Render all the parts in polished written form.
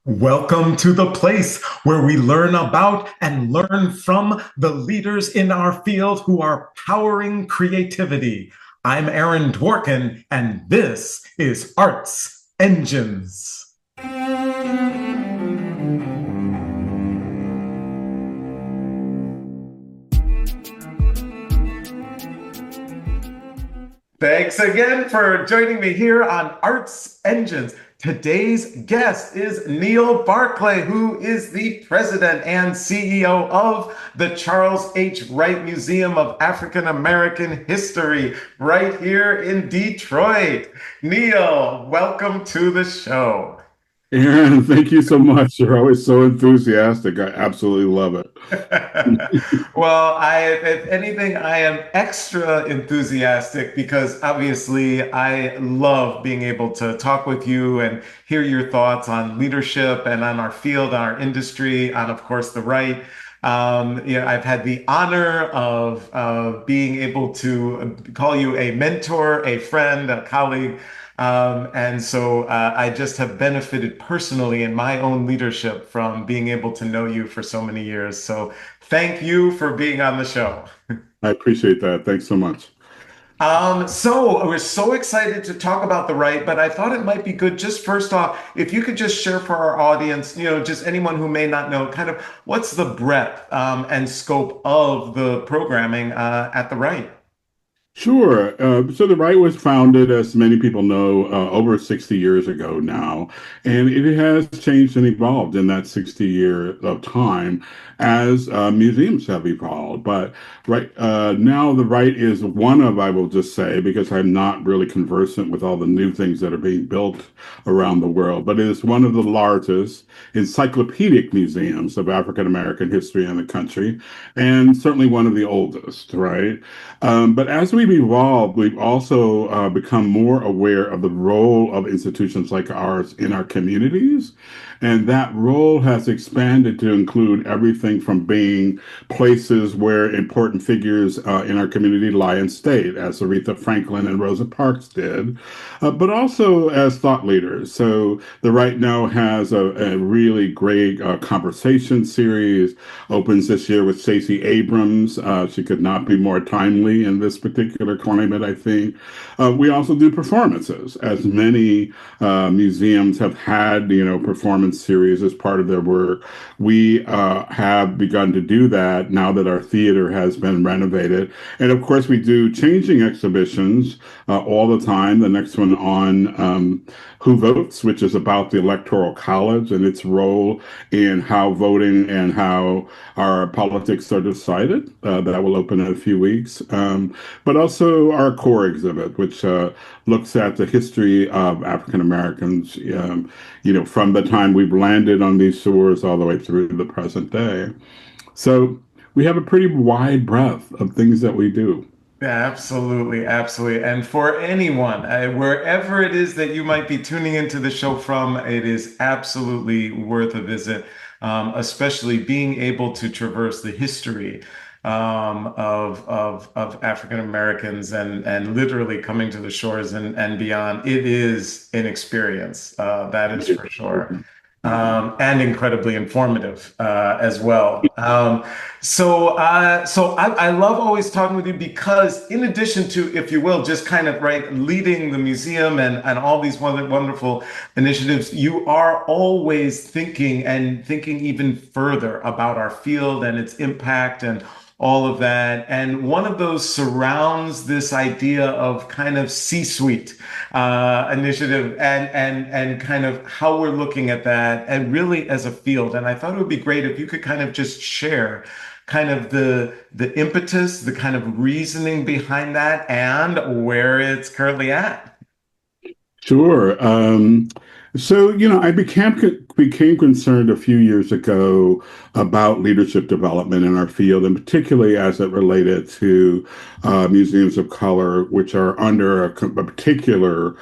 Welcome to the place where we learn about and learn from the leaders in our field who are powering creativity. I'm Aaron Dworkin, and this is Arts Engines. Thanks again for joining me here on Arts Engines. Today's guest is Neil Barclay, who is the president and CEO of the Charles H. Wright Museum of African American History right here in Detroit. Neil, welcome to the show. Aaron, thank you so much. You're always so enthusiastic. I absolutely love it. Well, if anything, I am extra enthusiastic because obviously I love being able to talk with you and hear your thoughts on leadership and on our field, on our industry, on, of course, the right. I've had the honor of being able to call you a mentor, a friend, a colleague. And so I just have benefited personally in my own leadership from being able to know you for so many years. So thank you for being on the show. I appreciate that. Thanks so much. So we're so excited to talk about the right, but I thought it might be good just first off, if you could just share for our audience, just anyone who may not know, kind of what's the breadth and scope of the programming at the right. Sure. So the right was founded, as many people know, over 60 years ago now, and it has changed and evolved in that 60 year of time as museums have evolved. But right now, the right is one of, I will just say, because I'm not really conversant with all the new things that are being built around the world, but it is one of the largest encyclopedic museums of African American history in the country, and certainly one of the oldest, right? But as we've evolved, we've also become more aware of the role of institutions like ours in our communities. And that role has expanded to include everything from being places where important figures in our community lie and stayed, as Aretha Franklin and Rosa Parks did, but also as thought leaders. So the Right Now has a really great conversation series, opens this year with Stacey Abrams. She could not be more timely in this particular climate, I think. We also do performances, as many museums have had, performance series as part of their work. We have begun to do that now that our theater has been renovated. And of course, we do changing exhibitions all the time. The next one on Who Votes, which is about the Electoral College and its role in how voting and how our politics are decided. That will open in a few weeks. But also our core exhibit, which looks at the history of African Americans, from the time we've landed on these shores all the way through the present day. So we have a pretty wide breadth of things that we do. Absolutely, absolutely. And for anyone, wherever it is that you might be tuning into the show from, it is absolutely worth a visit, especially being able to traverse the history of African Americans and literally coming to the shores and beyond. It is an experience, that is for sure. And incredibly informative as well. So I love always talking with you because, in addition to, if you will, just kind of right leading the museum and all these wonderful initiatives, you are always thinking even further about our field and its impact and all of that. And one of those surrounds this idea of kind of C-suite initiative and kind of how we're looking at that and really as a field. And I thought it would be great if you could kind of just share kind of the impetus, the kind of reasoning behind that and where it's currently at. Sure. I became concerned a few years ago about leadership development in our field, and particularly as it related to museums of color, which are under a particular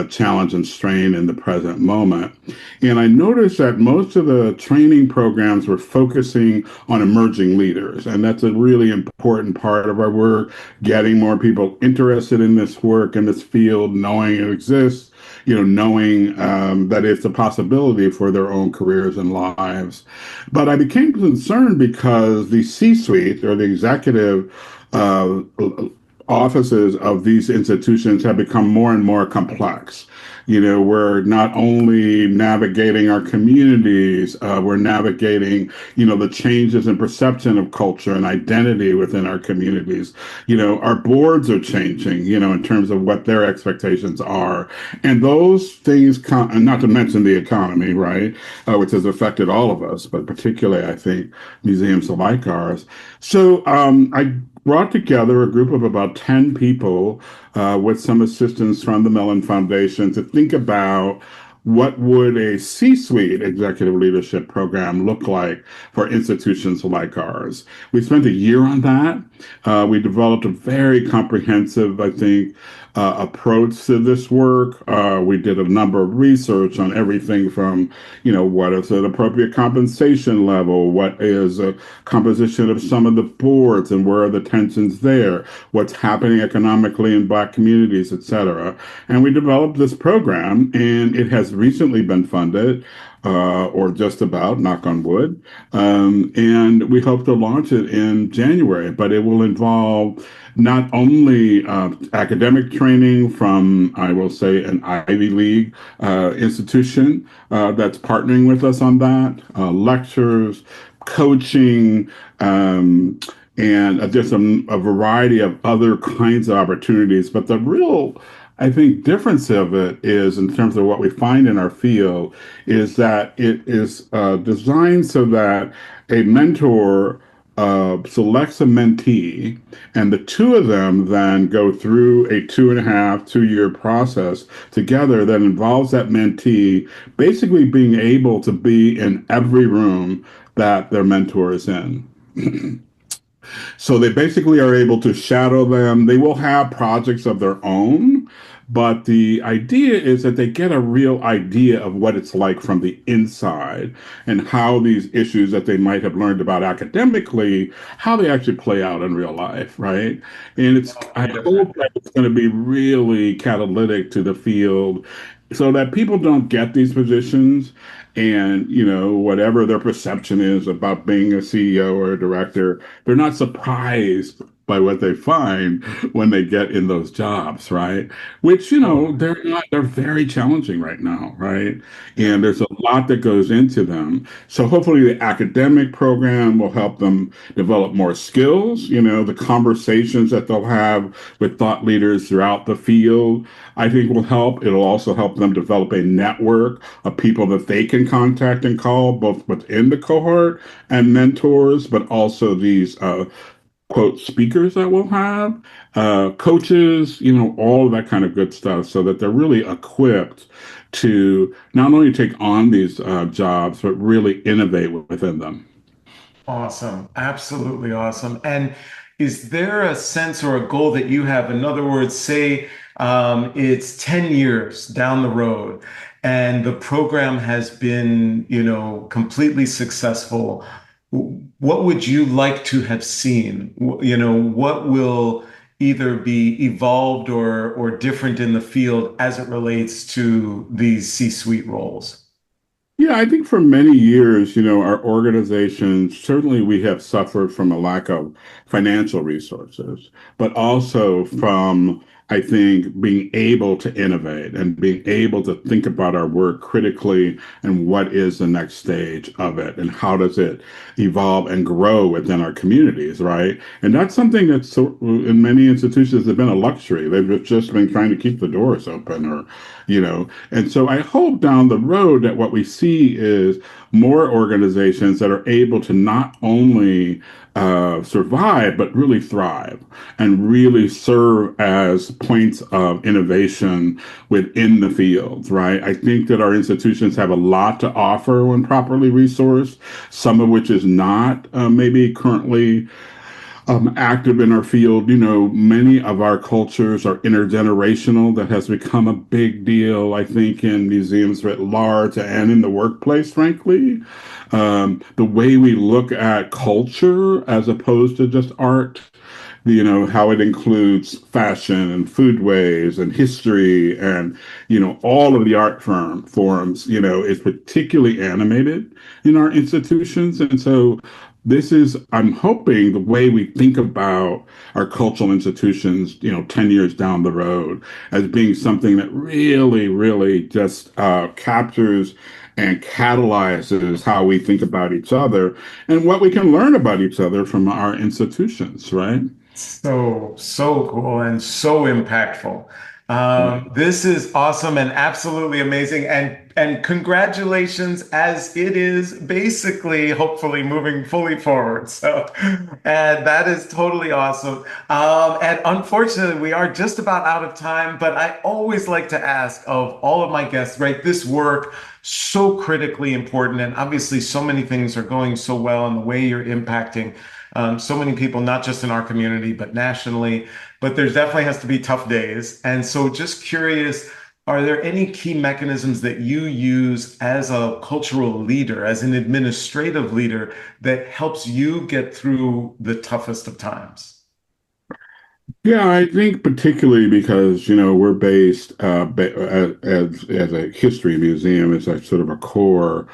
challenge and strain in the present moment. And I noticed that most of the training programs were focusing on emerging leaders, and that's a really important part of our work, getting more people interested in this work in this field, knowing it exists, knowing that it's a possibility for their own careers and lives. But I became concerned because the C-suite or the executive uh, offices of these institutions have become more and more complex. We're not only navigating our communities, we're navigating, the changes in perception of culture and identity within our communities. Our boards are changing, in terms of what their expectations are. And those things, and not to mention the economy, right, which has affected all of us, but particularly, I think, museums like ours. So I brought together a group of about 10 people with some assistance from the Mellon Foundation to think about what would a C-suite executive leadership program look like for institutions like ours. We spent a year on that. We developed a very comprehensive, I think, approach to this work. We did a number of research on everything from, what is an appropriate compensation level, what is a composition of some of the boards and where are the tensions there, what's happening economically in Black communities, et cetera. And we developed this program, and it has recently been funded. Or just about, knock on wood. And we hope to launch it in January, but it will involve not only academic training from, I will say, an Ivy League institution that's partnering with us on that, lectures, coaching, and just a variety of other kinds of opportunities. But the real, I think, difference of it is in terms of what we find in our field is that it is designed so that a mentor selects a mentee, and the two of them then go through a 2.5, 2 year process together that involves that mentee basically being able to be in every room that their mentor is in. So they basically are able to shadow them. They will have projects of their own, but the idea is that they get a real idea of what it's like from the inside and how these issues that they might have learned about academically, how they actually play out in real life, right? And I hope that it's going to be really catalytic to the field so that people don't get these positions and whatever their perception is about being a CEO or a director, they're not surprised by what they find when they get in those jobs, right? Which, they're very challenging right now, right? And there's a lot that goes into them. So hopefully the academic program will help them develop more skills, the conversations that they'll have with thought leaders throughout the field, I think will help. It'll also help them develop a network of people that they can contact and call, both within the cohort and mentors, but also these quote speakers that we'll have, coaches, all of that kind of good stuff, so that they're really equipped to not only take on these jobs, but really innovate within them. Awesome. Absolutely awesome. And is there a sense or a goal that you have? In other words, say it's 10 years down the road and the program has been, completely successful. What would you like to have seen? What will either be evolved or different in the field as it relates to these C-suite roles? Yeah, I think for many years, our organization, certainly we have suffered from a lack of financial resources, but also from, I think, being able to innovate and being able to think about our work critically and what is the next stage of it and how does it evolve and grow within our communities, right? And that's something that's in many institutions have been a luxury. They've just been trying to keep the doors open and so I hope down the road that what we see is more organizations that are able to not only survive, but really thrive and really serve as points of innovation within the fields, right? I think that our institutions have a lot to offer when properly resourced, some of which is not maybe currently active in our field. Many of our cultures are intergenerational. That has become a big deal, I think, in museums writ large and in the workplace, frankly. The way we look at culture as opposed to just art how it includes fashion and foodways and history and, all of the art forms, is particularly animated in our institutions. And so this is, I'm hoping, the way we think about our cultural institutions, 10 years down the road as being something that really, really just captures and catalyzes how we think about each other and what we can learn about each other from our institutions, right? So cool and so impactful. Right. This is awesome and absolutely amazing. And congratulations, as it is basically, hopefully, moving fully forward. So, and that is totally awesome. And unfortunately, we are just about out of time, but I always like to ask of all of my guests, right? This work, so critically important. And obviously, so many things are going so well in the way you're impacting so many people, not just in our community, but nationally. But there definitely has to be tough days. And so, just curious, are there any key mechanisms that you use as a cultural leader, as an administrative leader, that helps you get through the toughest of times? Yeah, I think particularly because we're based as a history museum, as a sort of a core.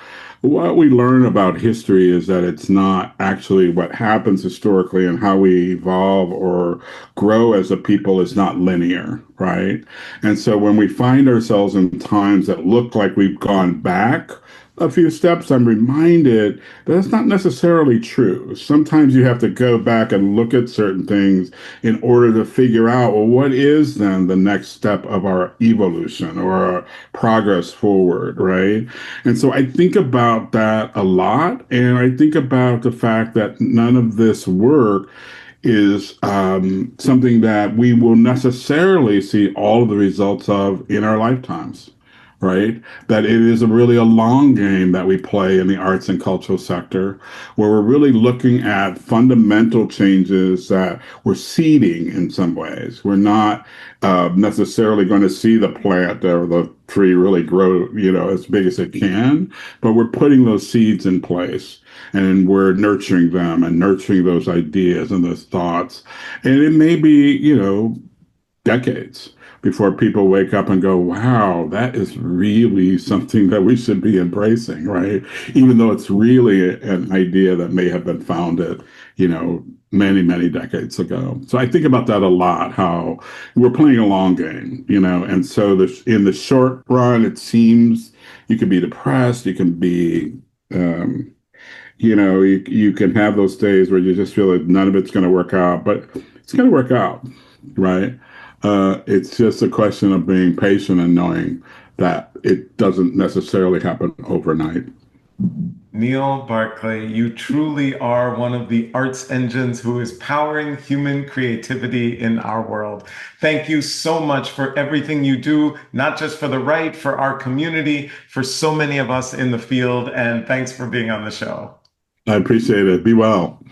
What we learn about history is that it's not actually what happens historically, and how we evolve or grow as a people is not linear, right? And so when we find ourselves in times that look like we've gone back a few steps, I'm reminded that's not necessarily true. Sometimes you have to go back and look at certain things in order to figure out, well, what is then the next step of our evolution or our progress forward, right? And so I think about that a lot. And I think about the fact that none of this work is something that we will necessarily see all of the results of in our lifetimes, right? That it is really a long game that we play in the arts and cultural sector, where we're really looking at fundamental changes that we're seeding in some ways. We're not necessarily going to see the plant or the tree really grow, as big as it can, but we're putting those seeds in place. And we're nurturing them and nurturing those ideas and those thoughts. And it may be, decades before people wake up and go, wow, that is really something that we should be embracing, right? Even though it's really an idea that may have been founded, many, many decades ago. So I think about that a lot, how we're playing a long game, and so in the short run, it seems you can be depressed, you can be, you can have those days where you just feel like none of it's going to work out, but it's going to work out, right? It's just a question of being patient and knowing that it doesn't necessarily happen overnight. Neil Barclay, you truly are one of the arts engines who is powering human creativity in our world. Thank you so much for everything you do, not just for the right, for our community, for so many of us in the field. And thanks for being on the show. I appreciate it. Be well.